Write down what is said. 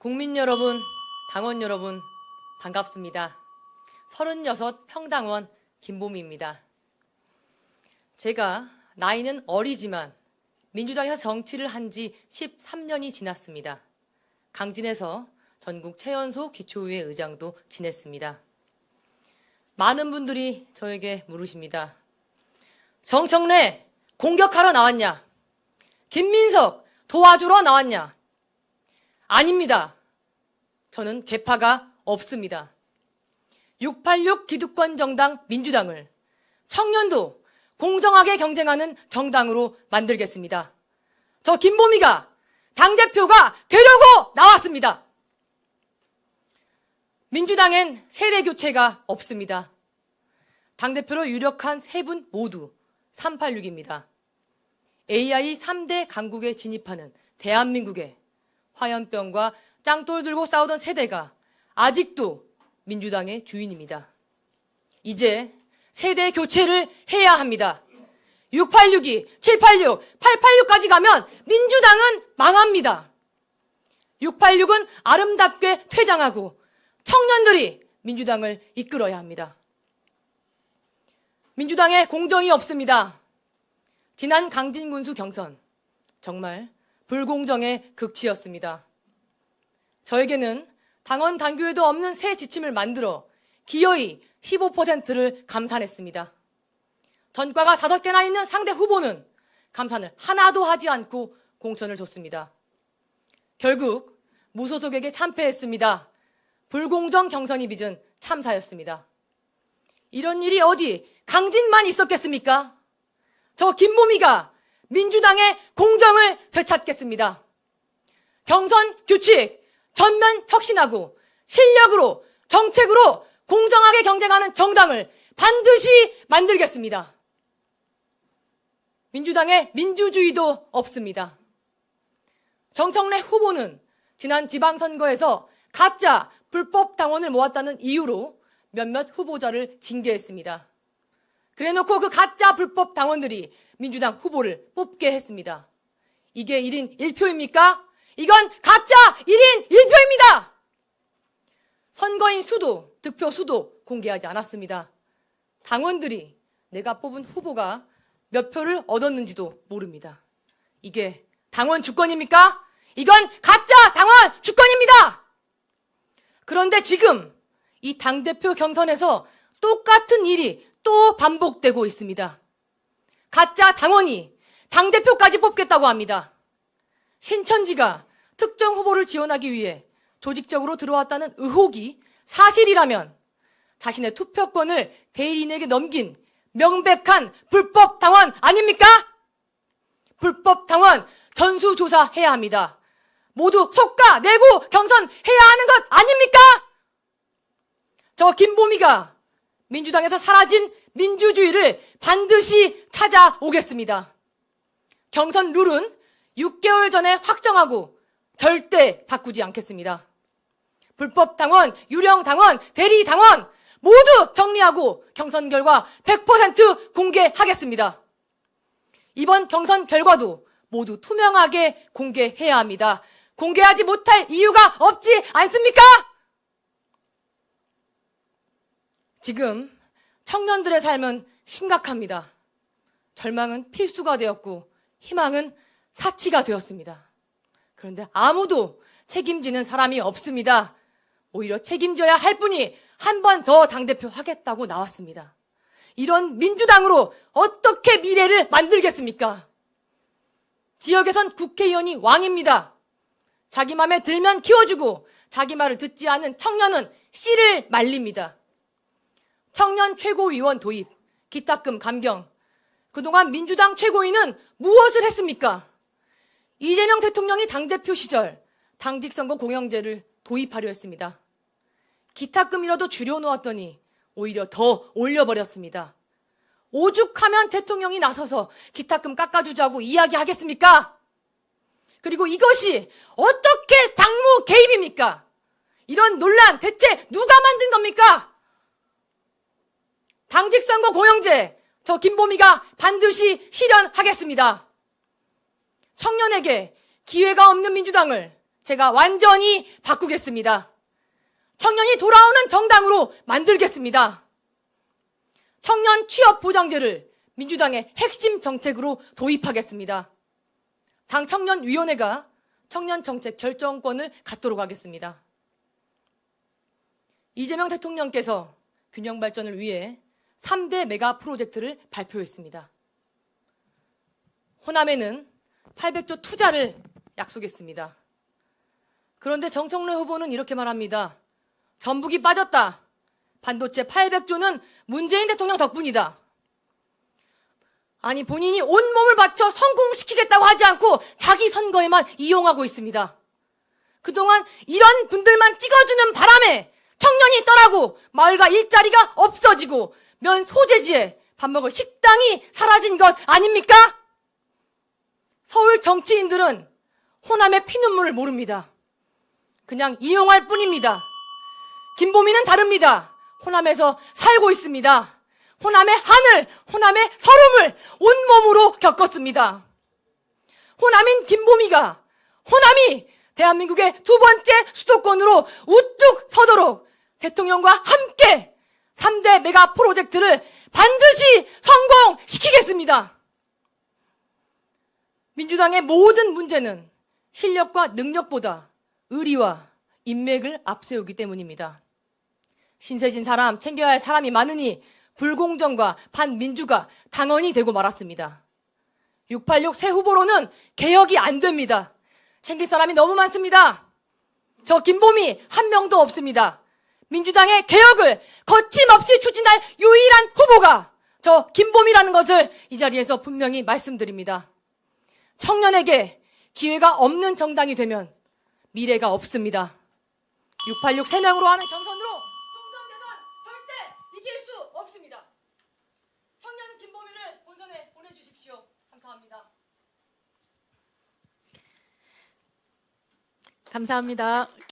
국민 여러분, 당원 여러분, 반갑습니다. 36 평당원 김보미입니다. 제가 나이는 어리지만 민주당에서 정치를 한 지 13년이 지났습니다. 강진에서 전국 최연소 기초의회 의장도 지냈습니다. 많은 분들이 저에게 물으십니다. 정청래 공격하러 나왔냐? 김민석 도와주러 나왔냐? 아닙니다. 저는 계파가 없습니다. 686 기득권 정당 민주당을 청년도 공정하게 경쟁하는 정당으로 만들겠습니다. 저 김보미가 당대표가 되려고 나왔습니다. 민주당엔 세대 교체가 없습니다. 당대표로 유력한 세 분 모두 386입니다. AI 3대 강국에 진입하는 대한민국의 화염병과 짱돌 들고 싸우던 세대가 아직도 민주당의 주인입니다. 이제 세대 교체를 해야 합니다. 686이 786, 886까지 가면 민주당은 망합니다. 686은 아름답게 퇴장하고 청년들이 민주당을 이끌어야 합니다. 민주당에 공정이 없습니다. 지난 강진군수 경선 정말 불공정의 극치였습니다. 저에게는 당원 당규에도 없는 새 지침을 만들어 기어이 15%를 감산했습니다. 전과가 5개나 있는 상대 후보는 감산을 하나도 하지 않고 공천을 줬습니다. 결국 무소속에게 참패했습니다. 불공정 경선이 빚은 참사였습니다. 이런 일이 어디 강진만 있었겠습니까? 저 김보미가 민주당의 공정을 되찾겠습니다. 경선 규칙 전면 혁신하고 실력으로 정책으로 공정하게 경쟁하는 정당을 반드시 만들겠습니다. 민주당에 민주주의도 없습니다. 정청래 후보는 지난 지방선거에서 가짜 불법 당원을 모았다는 이유로 몇몇 후보자를 징계했습니다. 그래놓고 그 가짜 불법 당원들이 민주당 후보를 뽑게 했습니다. 이게 1인 1표입니까? 이건 가짜 1인 1표입니다. 선거인 수도, 득표 수도 공개하지 않았습니다. 당원들이 내가 뽑은 후보가 몇 표를 얻었는지도 모릅니다. 이게 당원 주권입니까? 이건 가짜 당원 주권입니다. 그런데 지금 이 당대표 경선에서 똑같은 일이 또 반복되고 있습니다. 가짜 당원이 당대표까지 뽑겠다고 합니다. 신천지가 특정 후보를 지원하기 위해 조직적으로 들어왔다는 의혹이 사실이라면 자신의 투표권을 대리인에게 넘긴 명백한 불법 당원 아닙니까? 불법 당원 전수조사해야 합니다. 모두 속가 내고 경선해야 하는 것 아닙니까? 저 김보미가 민주당에서 사라진 민주주의를 반드시 찾아오겠습니다. 경선 룰은 6개월 전에 확정하고 절대 바꾸지 않겠습니다. 불법 당원, 유령 당원, 대리 당원 모두 정리하고 경선 결과 100% 공개하겠습니다. 이번 경선 결과도 모두 투명하게 공개해야 합니다. 공개하지 못할 이유가 없지 않습니까? 지금 청년들의 삶은 심각합니다. 절망은 필수가 되었고 희망은 사치가 되었습니다. 그런데 아무도 책임지는 사람이 없습니다. 오히려 책임져야 할 분이 한 번 더 당대표 하겠다고 나왔습니다. 이런 민주당으로 어떻게 미래를 만들겠습니까? 지역에선 국회의원이 왕입니다. 자기 맘에 들면 키워주고 자기 말을 듣지 않은 청년은 씨를 말립니다. 청년 최고위원 도입, 기탁금 감경. 그동안 민주당 최고위는 무엇을 했습니까? 이재명 대통령이 당대표 시절 당직선거 공영제를 도입하려 했습니다. 기탁금이라도 줄여놓았더니 오히려 더 올려버렸습니다. 오죽하면 대통령이 나서서 기탁금 깎아주자고 이야기하겠습니까? 그리고 이것이 어떻게 당무 개입입니까? 이런 논란 대체 누가 만든 겁니까? 당직선거 공영제 저 김보미가 반드시 실현하겠습니다. 청년에게 기회가 없는 민주당을 제가 완전히 바꾸겠습니다. 청년이 돌아오는 정당으로 만들겠습니다. 청년 취업 보장제를 민주당의 핵심 정책으로 도입하겠습니다. 당 청년위원회가 청년 정책 결정권을 갖도록 하겠습니다. 이재명 대통령께서 균형 발전을 위해 3대 메가 프로젝트를 발표했습니다. 호남에는 800조 투자를 약속했습니다. 그런데 정청래 후보는 이렇게 말합니다. 전북이 빠졌다. 반도체 800조는 문재인 대통령 덕분이다. 아니, 본인이 온몸을 바쳐 성공시키겠다고 하지 않고 자기 선거에만 이용하고 있습니다. 그동안 이런 분들만 찍어주는 바람에 청년이 떠나고 마을과 일자리가 없어지고 면 소재지에 밥 먹을 식당이 사라진 것 아닙니까? 서울 정치인들은 호남의 피눈물을 모릅니다. 그냥 이용할 뿐입니다. 김보미는 다릅니다. 호남에서 살고 있습니다. 호남의 하늘, 호남의 서름을 온몸으로 겪었습니다. 호남인 김보미가 호남이 대한민국의 두 번째 수도권으로 우뚝 서도록 대통령과 함께 3대 메가 프로젝트를 반드시 성공시키겠습니다. 민주당의 모든 문제는 실력과 능력보다 의리와 인맥을 앞세우기 때문입니다. 신세진 사람, 챙겨야 할 사람이 많으니 불공정과 반민주가 당원이 되고 말았습니다. 686 새 후보로는 개혁이 안 됩니다. 챙길 사람이 너무 많습니다. 저 김보미 한 명도 없습니다. 민주당의 개혁을 거침없이 추진할 유일한 후보가 저 김보미라는 것을 이 자리에서 분명히 말씀드립니다. 청년에게 기회가 없는 정당이 되면 미래가 없습니다. 686 3명으로 하는 경선으로 총선 대선 절대 이길 수 없습니다. 청년 김보미를 본선에 보내주십시오. 감사합니다. 감사합니다.